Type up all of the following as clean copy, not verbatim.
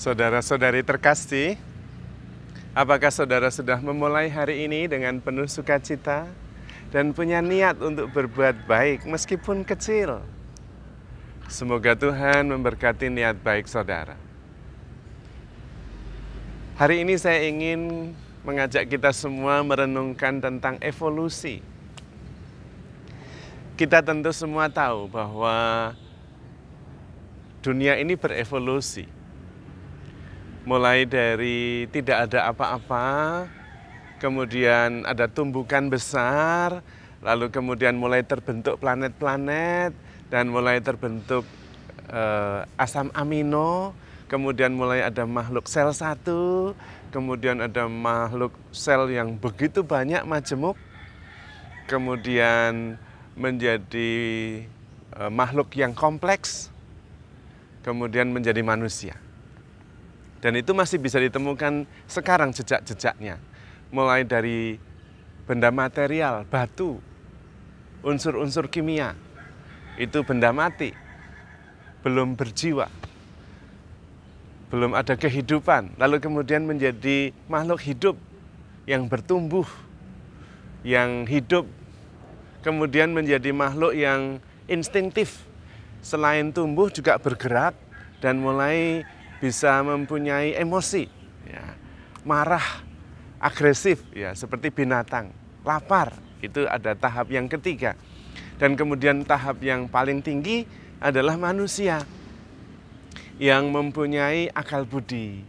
Saudara-saudari terkasih, apakah saudara sudah memulai hari ini dengan penuh sukacita dan punya niat untuk berbuat baik meskipun kecil? Semoga Tuhan memberkati niat baik saudara. Hari ini saya ingin mengajak kita semua merenungkan tentang evolusi. Kita tentu semua tahu bahwa dunia ini berevolusi. Mulai dari tidak ada apa-apa, kemudian ada tumbukan besar, lalu kemudian mulai terbentuk planet-planet, dan mulai terbentuk asam amino, kemudian mulai ada makhluk sel satu, kemudian ada makhluk sel yang begitu banyak majemuk, kemudian menjadi makhluk yang kompleks, kemudian menjadi manusia. Dan itu masih bisa ditemukan sekarang jejak-jejaknya. Mulai dari benda material, batu, unsur-unsur kimia, itu benda mati, belum berjiwa, belum ada kehidupan. Lalu kemudian menjadi makhluk hidup yang bertumbuh, yang hidup, kemudian menjadi makhluk yang instinktif. Selain tumbuh juga bergerak dan mulai bisa mempunyai emosi, ya, marah, agresif, ya, seperti binatang, lapar, itu ada tahap yang ketiga. Dan kemudian tahap yang paling tinggi adalah manusia yang mempunyai akal budi,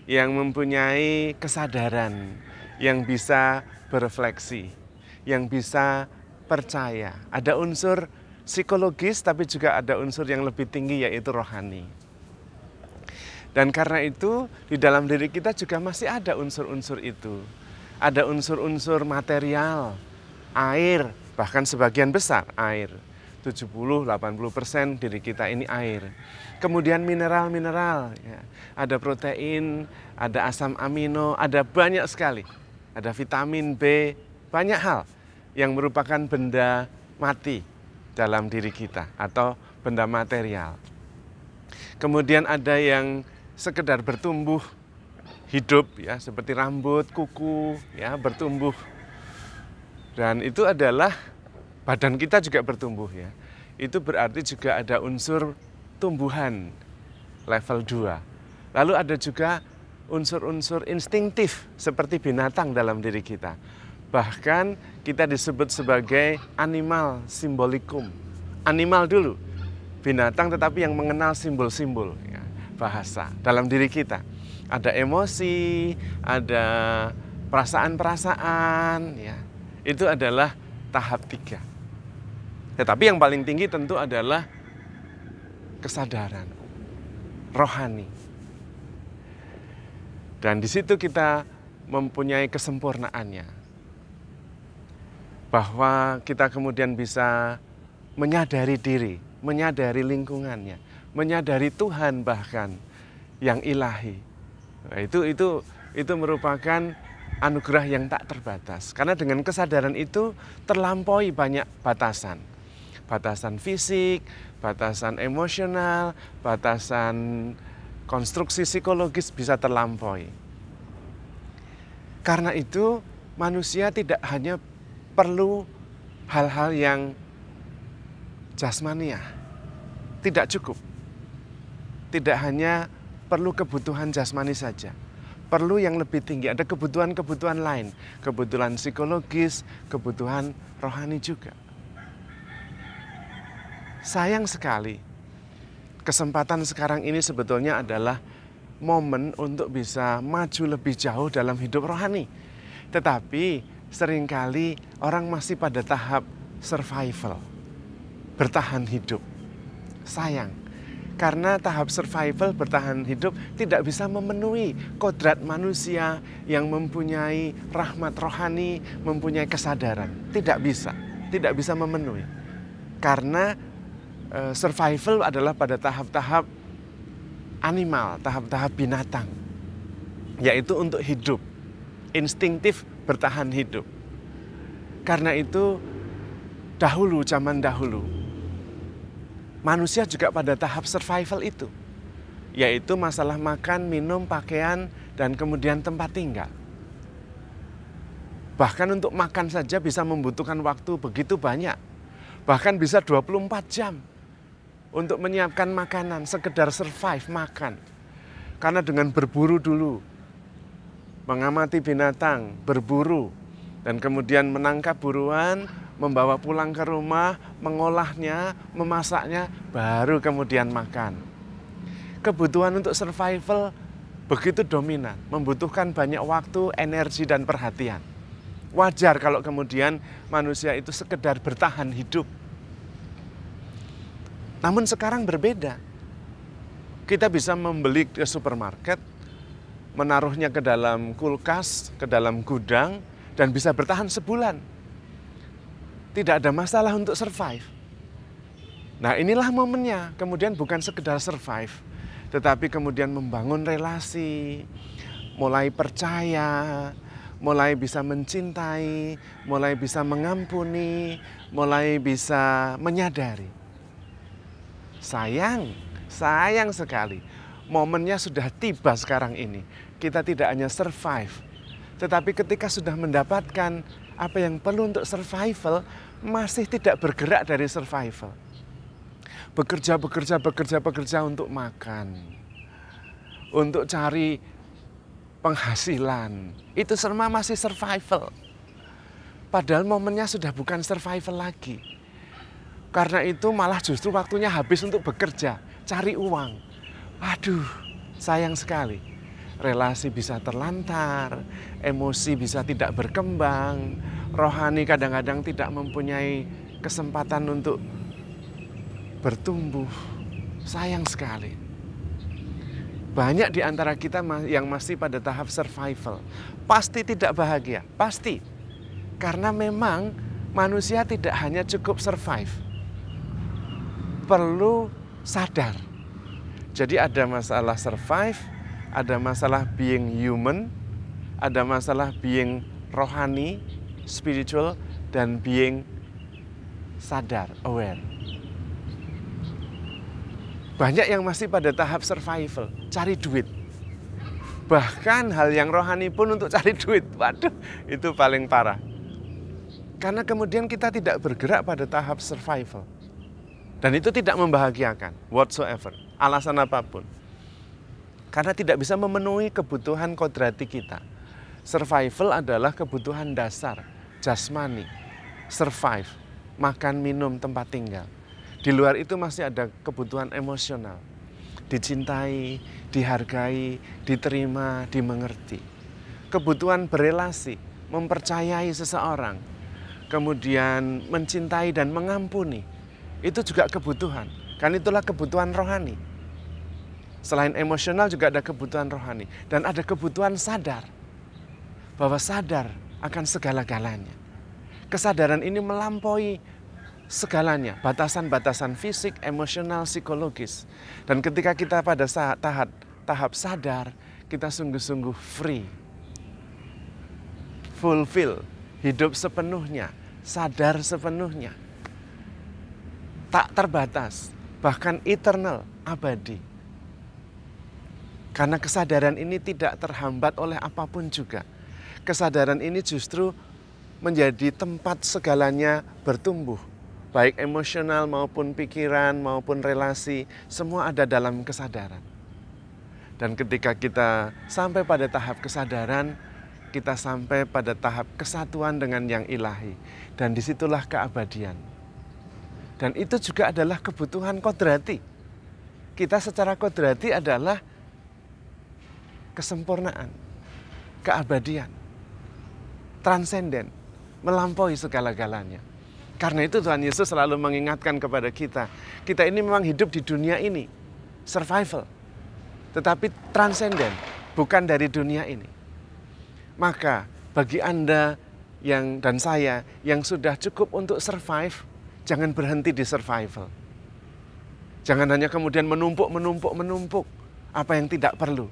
yang mempunyai kesadaran, yang bisa berefleksi, yang bisa percaya. Ada unsur psikologis tapi juga ada unsur yang lebih tinggi yaitu rohani. Dan karena itu di dalam diri kita juga masih ada unsur-unsur itu. Ada unsur-unsur material, air, bahkan sebagian besar air. 70-80% diri kita ini air. Kemudian mineral-mineral, ya. Ada protein, ada asam amino, ada banyak sekali. Ada vitamin B, banyak hal yang merupakan benda mati dalam diri kita atau benda material. Kemudian ada yang sekedar bertumbuh hidup, ya, seperti rambut, kuku, ya, bertumbuh. Dan itu adalah badan kita juga bertumbuh, ya. Itu berarti juga ada unsur tumbuhan level 2. Lalu ada juga unsur-unsur instingtif seperti binatang dalam diri kita. Bahkan kita disebut sebagai animal simbolikum. Animal dulu, binatang tetapi yang mengenal simbol-simbol, ya, bahasa dalam diri kita. Ada emosi, ada perasaan-perasaan, ya. Itu adalah tahap 3. Tetapi yang paling tinggi tentu adalah kesadaran rohani. Dan di situ kita mempunyai kesempurnaannya. Bahwa kita kemudian bisa menyadari diri, menyadari lingkungannya, menyadari Tuhan bahkan yang ilahi. Nah, itu merupakan anugerah yang tak terbatas. Karena dengan kesadaran itu terlampaui banyak batasan. Batasan fisik, batasan emosional, batasan konstruksi psikologis bisa terlampaui. Karena itu manusia tidak hanya perlu hal-hal yang jasmaniah, tidak cukup. Tidak hanya perlu kebutuhan jasmani saja, perlu yang lebih tinggi, ada kebutuhan-kebutuhan lain, kebutuhan psikologis, kebutuhan rohani juga. Sayang sekali, kesempatan sekarang ini sebetulnya adalah momen untuk bisa maju lebih jauh dalam hidup rohani. Tetapi seringkali orang masih pada tahap survival, bertahan hidup. Sayang, karena tahap survival bertahan hidup tidak bisa memenuhi kodrat manusia yang mempunyai rahmat rohani, mempunyai kesadaran. Tidak bisa memenuhi. Karena survival adalah pada tahap-tahap animal, tahap-tahap binatang. Yaitu untuk hidup, instingtif bertahan hidup. Karena itu zaman dahulu, manusia juga pada tahap survival itu. yaitu masalah makan, minum, pakaian, dan kemudian tempat tinggal. Bahkan untuk makan saja bisa membutuhkan waktu begitu banyak. Bahkan bisa 24 jam untuk menyiapkan makanan, sekedar survive makan. Karena dengan berburu dulu, mengamati binatang, berburu, dan kemudian menangkap buruan, membawa pulang ke rumah, mengolahnya, memasaknya, baru kemudian makan. Kebutuhan untuk survival begitu dominan, membutuhkan banyak waktu, energi, dan perhatian. Wajar kalau kemudian manusia itu sekedar bertahan hidup. Namun sekarang berbeda. Kita bisa membeli ke supermarket, menaruhnya ke dalam kulkas, ke dalam gudang, dan bisa bertahan sebulan. Tidak ada masalah untuk survive. Nah, inilah momennya. Kemudian bukan sekedar survive, tetapi kemudian membangun relasi, mulai percaya, mulai bisa mencintai, mulai bisa mengampuni, mulai bisa menyadari. Sayang sekali. Momennya sudah tiba sekarang ini. Kita tidak hanya survive, tetapi ketika sudah mendapatkan apa yang perlu untuk survival, masih tidak bergerak dari survival. Bekerja untuk makan, untuk cari penghasilan, itu semua masih survival. Padahal momennya sudah bukan survival lagi. Karena itu malah justru waktunya habis untuk bekerja, cari uang. Aduh, sayang sekali. Relasi bisa terlantar, emosi bisa tidak berkembang, rohani kadang-kadang tidak mempunyai kesempatan untuk bertumbuh. Sayang sekali. Banyak di antara kita yang masih pada tahap survival. Pasti tidak bahagia, pasti. Karena memang manusia tidak hanya cukup survive. Perlu sadar. Jadi ada masalah survive, ada masalah being human, ada masalah being rohani, spiritual, dan being sadar, aware. Banyak yang masih pada tahap survival, cari duit. Bahkan hal yang rohani pun untuk cari duit. Waduh, itu paling parah. Karena kemudian kita tidak bergerak pada tahap survival. Dan itu tidak membahagiakan, whatsoever, alasan apapun. Karena tidak bisa memenuhi kebutuhan kodrati kita. Survival adalah kebutuhan dasar, jasmani, survive, makan, minum, tempat tinggal. Di luar itu masih ada kebutuhan emosional, dicintai, dihargai, diterima, dimengerti. Kebutuhan berelasi, mempercayai seseorang, kemudian mencintai dan mengampuni. Itu juga kebutuhan, kan itulah kebutuhan rohani. Selain emosional juga ada kebutuhan rohani. Dan ada kebutuhan sadar, bahwa sadar akan segala-galanya. Kesadaran ini melampaui segalanya, batasan-batasan fisik, emosional, psikologis. Dan ketika kita pada saat tahap sadar, kita sungguh-sungguh free, fulfill, hidup sepenuhnya, sadar sepenuhnya, tak terbatas, bahkan eternal, abadi. Karena kesadaran ini tidak terhambat oleh apapun juga. Kesadaran ini justru menjadi tempat segalanya bertumbuh. Baik emosional maupun pikiran maupun relasi, semua ada dalam kesadaran. Dan ketika kita sampai pada tahap kesadaran, kita sampai pada tahap kesatuan dengan yang ilahi. Dan disitulah keabadian. Dan itu juga adalah kebutuhan kodrati. Kita secara kodrati adalah kesempurnaan, keabadian, transenden, melampaui segala-galanya. Karena itu Tuhan Yesus selalu mengingatkan kepada kita, kita ini memang hidup di dunia ini, survival, tetapi transenden, bukan dari dunia ini. Maka bagi Anda dan saya yang sudah cukup untuk survive, jangan berhenti di survival. Jangan hanya kemudian menumpuk apa yang tidak perlu.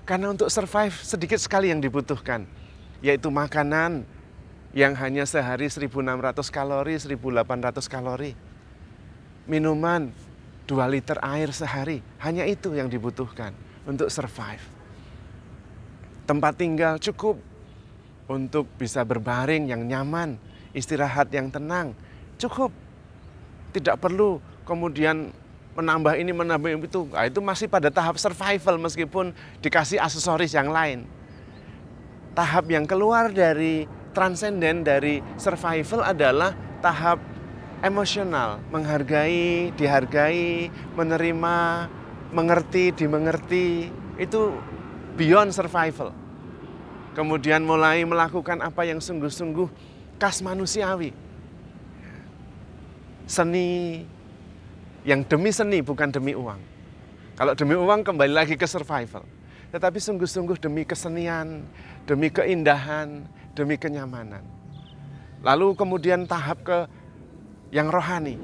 Karena untuk survive sedikit sekali yang dibutuhkan, yaitu makanan yang hanya sehari 1.600 kalori, 1.800 kalori. Minuman 2 liter air sehari. Hanya itu yang dibutuhkan untuk survive. Tempat tinggal cukup untuk bisa berbaring yang nyaman, istirahat yang tenang, cukup. Tidak perlu kemudian menambah ini, menambah itu. Nah, itu masih pada tahap survival meskipun dikasih aksesoris yang lain. Tahap yang keluar dari transenden, dari survival adalah tahap emosional, menghargai, dihargai, menerima, mengerti, dimengerti. Itu beyond survival. Kemudian mulai melakukan apa yang sungguh-sungguh khas manusiawi. Seni, yang demi seni bukan demi uang. Kalau demi uang kembali lagi ke survival. Tetapi sungguh-sungguh demi kesenian, demi keindahan, demi kenyamanan. Lalu kemudian tahap ke yang rohani.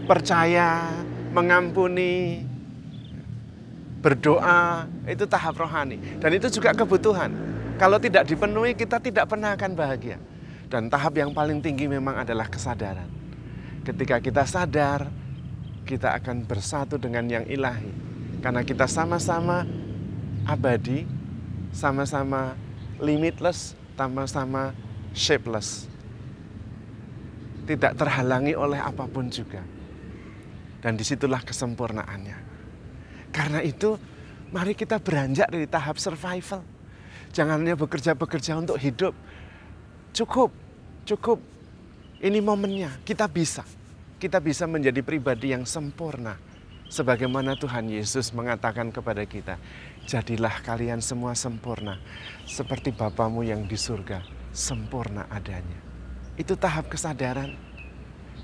Percaya, mengampuni, berdoa, itu tahap rohani. Dan itu juga kebutuhan. Kalau tidak dipenuhi, kita tidak pernah akan bahagia. Dan tahap yang paling tinggi memang adalah kesadaran. Ketika kita sadar, kita akan bersatu dengan yang ilahi. Karena kita sama-sama abadi, sama-sama limitless, sama-sama shapeless. Tidak terhalangi oleh apapun juga. Dan disitulah kesempurnaannya. Karena itu, mari kita beranjak dari tahap survival. Jangan hanya bekerja-bekerja untuk hidup. Cukup. Ini momennya, kita bisa. Kita bisa menjadi pribadi yang sempurna. Sebagaimana Tuhan Yesus mengatakan kepada kita, jadilah kalian semua sempurna, seperti Bapamu yang di surga, sempurna adanya. Itu tahap kesadaran.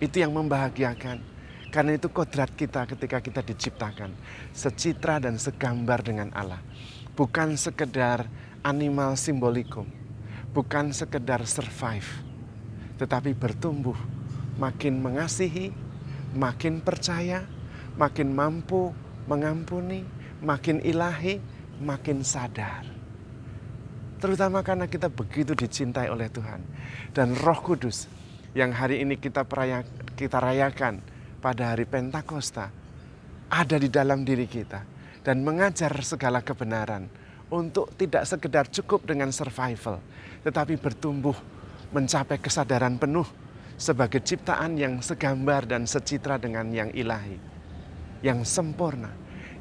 Itu yang membahagiakan. Karena itu kodrat kita ketika kita diciptakan. Secitra dan segambar dengan Allah. Bukan sekedar animal simbolikum, bukan sekedar survive, tetapi bertumbuh, makin mengasihi, makin percaya, makin mampu mengampuni, makin ilahi, makin sadar. Terutama karena kita begitu dicintai oleh Tuhan. Dan Roh Kudus yang hari ini kita rayakan pada hari Pentakosta ada di dalam diri kita dan mengajar segala kebenaran. Untuk tidak sekedar cukup dengan survival, tetapi bertumbuh mencapai kesadaran penuh sebagai ciptaan yang segambar dan secitra dengan yang ilahi, yang sempurna,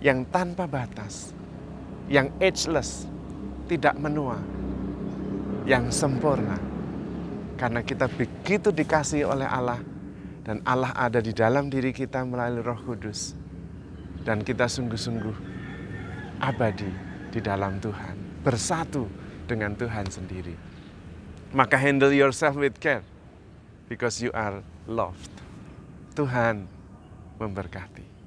yang tanpa batas, yang ageless, tidak menua, yang sempurna. Karena kita begitu dikasihi oleh Allah dan Allah ada di dalam diri kita melalui Roh Kudus. Dan kita sungguh-sungguh abadi di dalam Tuhan, bersatu dengan Tuhan sendiri. Maka handle yourself with care, because you are loved. Tuhan memberkati.